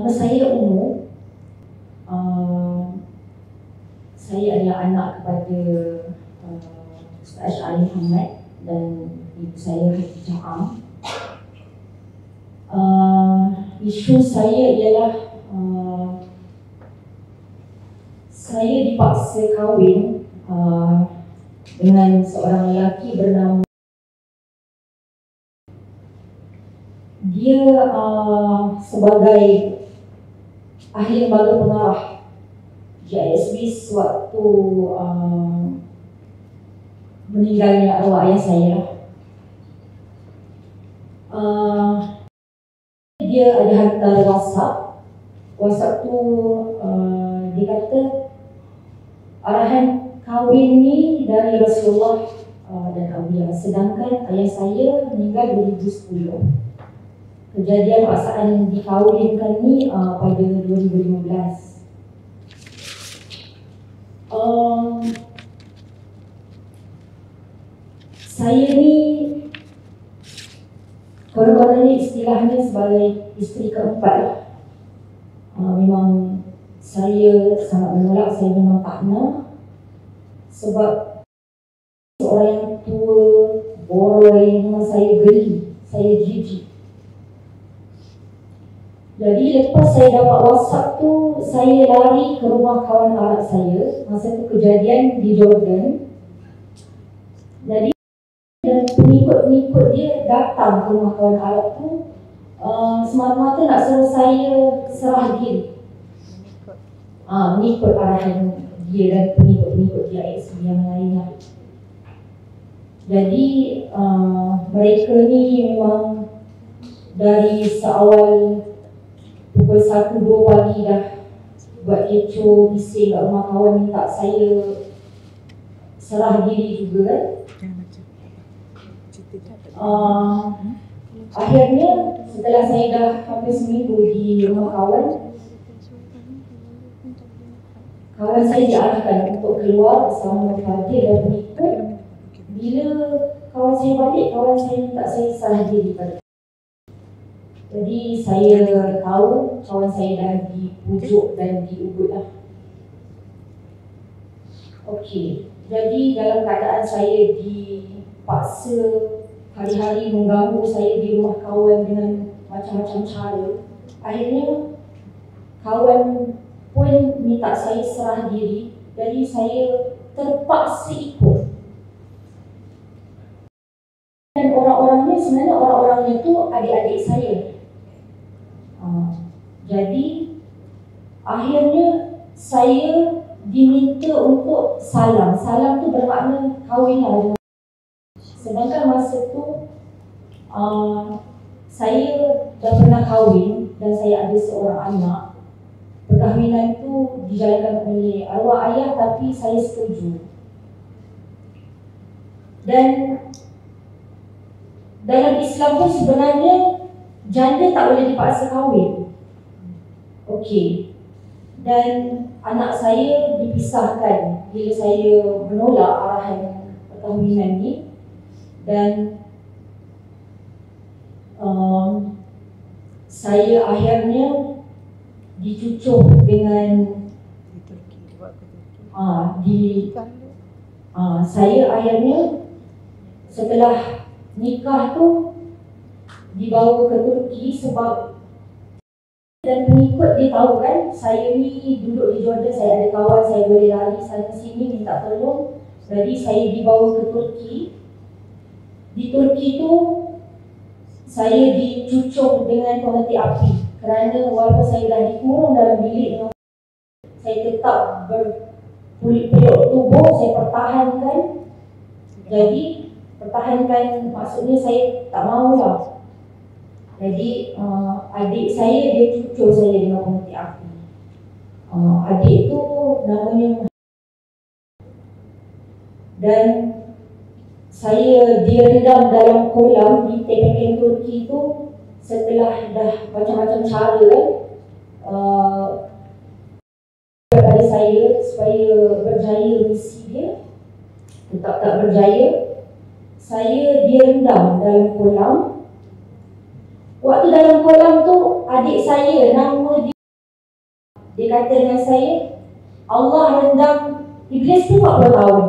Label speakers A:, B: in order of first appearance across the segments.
A: Nama saya Umu. Saya adalah anak kepada Ustaz Asy'ari Muhammad dan ibu saya Hafizah Am. Isu saya ialah saya dipaksa kahwin dengan seorang lelaki bernama dia sebagai ahli lembaga pengarah JISB sewaktu meninggalnya arwah ayah saya. Dia ada hantar WhatsApp tu dia kata arahan kahwin ni dari Rasulullah dan Aulia, sedangkan ayah saya meninggal 2010. Kejadian paksaan dikahwinkan ni pada 2015. Saya ni konon-kononnya istilahnya sebagai isteri keempat lah. Memang saya sangat menolak, saya memang tak nak. Sebab seorang yang tua, boroi, memang saya geli, saya jijik. Jadi lepas saya dapat WhatsApp tu, saya lari ke rumah kawan Arab saya. Masa tu kejadian di Jordan. Jadi dan pengikut-pengikut dia datang ke rumah kawan Arab tu semata-mata nak suruh saya serah diri. Mengikut arahan dia dan pengikut-pengikut dia yang lainnya. Jadi mereka ni memang dari seawal pukul 1-2 pagi dah buat kecoh, bising kat rumah kawan, minta saya serah diri juga kan. Akhirnya setelah saya dah hampir seminggu di rumah kawan saya diarahkan untuk keluar bersama Fadil dan pengikut. Bila kawan saya balik, kawan saya minta saya serah diri balik. Jadi saya tahu kawan saya dah dipujuk dan diugut lah. Okey, jadi dalam keadaan saya dipaksa hari-hari mengganggu saya di rumah kawan dengan macam-macam cara, akhirnya kawan pun minta saya serah diri. Jadi saya terpaksa ikut. Dan orang-orangnya sebenarnya orang-orangnya tu adik-adik saya. Jadi akhirnya saya diminta untuk salam. Salam tu bermakna kahwin lah. Sedangkan masa tu saya dah pernah kahwin dan saya ada seorang anak. Perkahwinan tu dijalankan oleh arwah ayah, tapi saya setuju. Dan dalam Islam pun sebenarnya janda tak boleh dipaksa kahwin. Okey. Dan anak saya dipisahkan bila saya menolak arahan perkahwinan ni. Dan saya akhirnya dicucuk dengan saya akhirnya setelah nikah tu dibawa ke Turki sebab dan pengikut dia tahu kan saya ni duduk di Jordan, saya ada kawan, saya boleh lari sana sini minta tolong. Jadi saya dibawa ke Turki. Di Turki tu saya dicucuk dengan penghenti api kerana walaupun saya dah dikurung dalam bilik, saya tetap berpeluk tubuh, saya pertahankan. Jadi pertahankan maksudnya saya tak mahulah. Jadi adik saya dia cucuk saya dengan penghenti api. Adik tu namanya dan saya direndam dalam kolam di tepian Turki tu setelah dah macam-macam cara kepada saya supaya berjaya misi dia, tetap tak berjaya. Saya direndam dalam kolam Waktu dalam kolam tu, adik saya nama dia kata dengan saya, Allah rendam Iblis tu 40 tahun.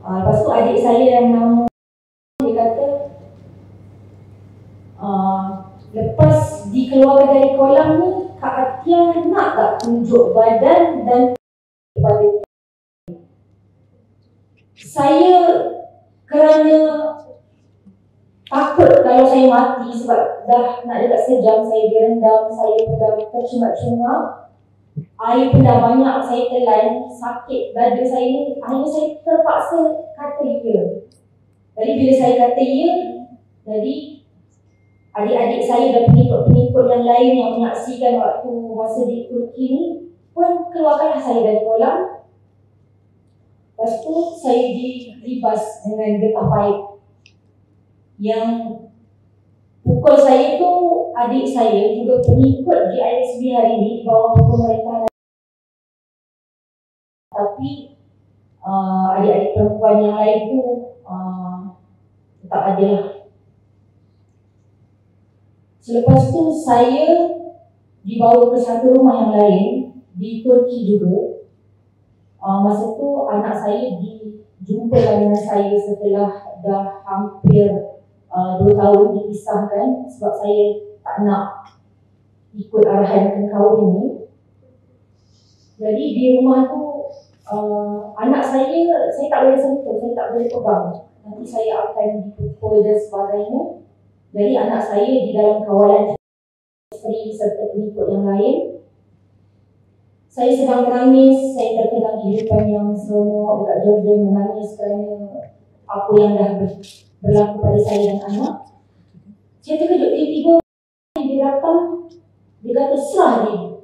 A: Lepas tu adik saya yang nama dia kata, lepas dikeluarkan dari kolam ni, Kak Atia nak tak tunjuk badan dan kepada saya, kerana takut kalau saya mati sebab dah nak dekat sejam saya direndam, saya dah tercungap-cungap, air pun dah banyak, saya telan, sakit dada saya ni. Akhirnya saya terpaksa kata ya. Jadi bila saya kata ya, jadi adik-adik saya dan pengikut-pengikut yang lain yang menyaksikan waktu masa di Turki ni pun keluarkanlah saya dari kolam. Lepas tu saya dilibas dengan getah paip. Yang pukul saya tu adik saya juga pengikut GISB hari ini di bawah pemerintahan. Tapi adik-adik perempuan yang lain tu tak ada lah. Selepas tu saya dibawa ke satu rumah yang lain di Turki juga. Masa tu anak saya dijumpa dengan saya setelah dah hampir 2 tahun dipisahkan sebab saya tak nak ikut arahan kahwin ni. Jadi di rumah tu anak saya tak boleh sentuh, saya tak boleh pegang. Nanti saya akan dipukul dan sebagainya. Jadi anak saya di dalam kawalan isteri serta pengikut yang lain. Saya sedang menangis, saya terkenang kehidupan yang seronok dekat Jordan, menangis kerana apa yang dah berlaku pada saya dan anak. Saya terkejut, tiba-tiba dia datang, dia kata serah dia.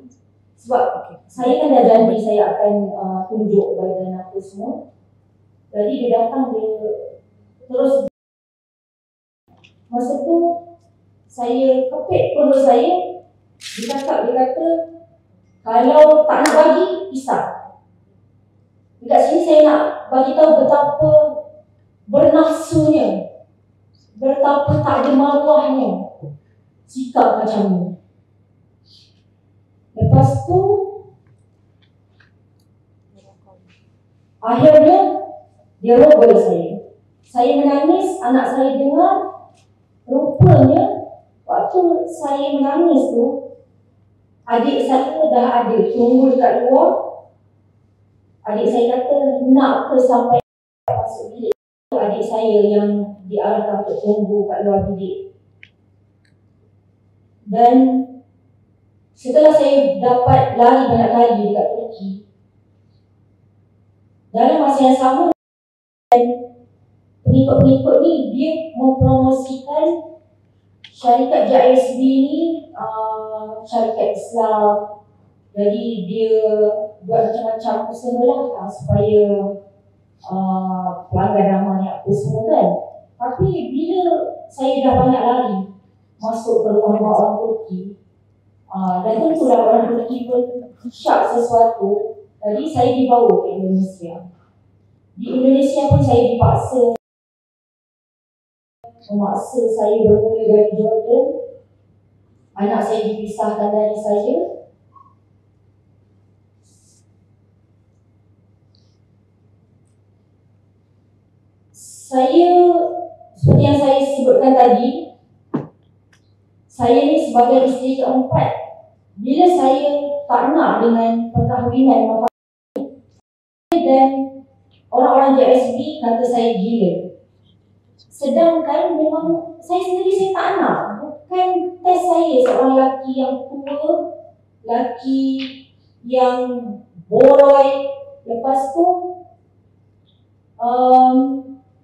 A: Sebab saya kan dah janji saya akan tunjuk badan apa semua. Jadi dia datang, dia terus. Masa tu saya kepit perut saya. Dia kata kalau tak nak bagi, pisah. Dekat sini saya nak bagi tahu betapa bernafsunya, betapa tak ada maruahnya sikap macam ni. Lepas tu akhirnya dia rogol saya. Saya menangis, anak saya dengar. Rupanya waktu saya menangis tu, adik saya dah ada tunggu dekat luar. Adik saya kata nak ke sampai masuk bilik. Adik saya yang diarahkan untuk tunggu kat luar bilik. Dan setelah saya dapat lari banyak kali dekat Turki, dalam masa yang sama pengikut-pengikut ni dia mempromosikan syarikat JISB ni syarikat Islam. Jadi dia buat macam-macam usaha lah supaya pelanggan ramai apa semua kan. Tapi bila saya dah banyak lari masuk ke rumah-rumah orang Turki, dan tentulah orang Turki pun syak sesuatu, jadi saya dibawa ke Indonesia. Di Indonesia pun saya memaksa saya bermula dari Jordan. Anak saya dipisahkan dari saya. Saya, seperti yang saya sebutkan tadi, saya ni sebagai isteri keempat. Bila saya tak nak dengan perkahwinan dan orang-orang JSB kata saya gila. Sedangkan memang saya sendiri saya tak nak. Bukan test saya seorang lelaki yang tua, lelaki yang boroi. Lepas tu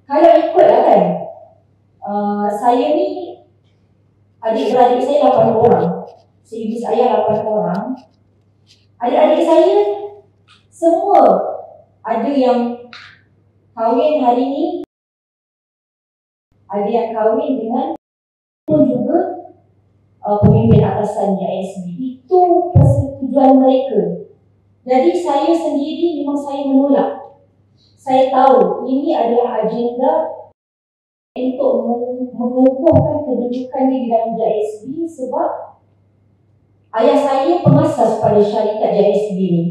A: kalau ikutlah kan, saya ni adik-beradik saya 8 orang. Ibu saya 8 orang. Adik-adik saya semua ada yang kahwin hari ni, ada yang kahwin dengan pun juga pemimpin atasan JISB. Itu persetujuan mereka. Jadi saya sendiri memang saya menolak. Saya tahu ini adalah agenda untuk mengukuhkan kedudukan dia di dalam JSB sebab ayah saya pengasas pada syarikat JSB ni.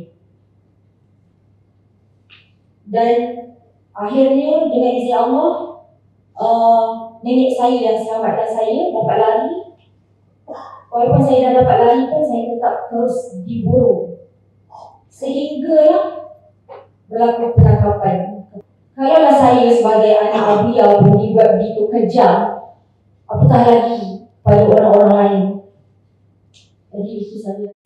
A: Dan akhirnya dengan izin Allah, nenek saya yang selamatkan saya dapat lari. Walaupun saya dah dapat lari pun, saya tetap terus diburu. Sehinggalah berlaku penangkapan. Kalaulah saya sebagai anak Abia pun dibuat begitu kejam, apatah lagi pada orang-orang lain. Jadi itu saja.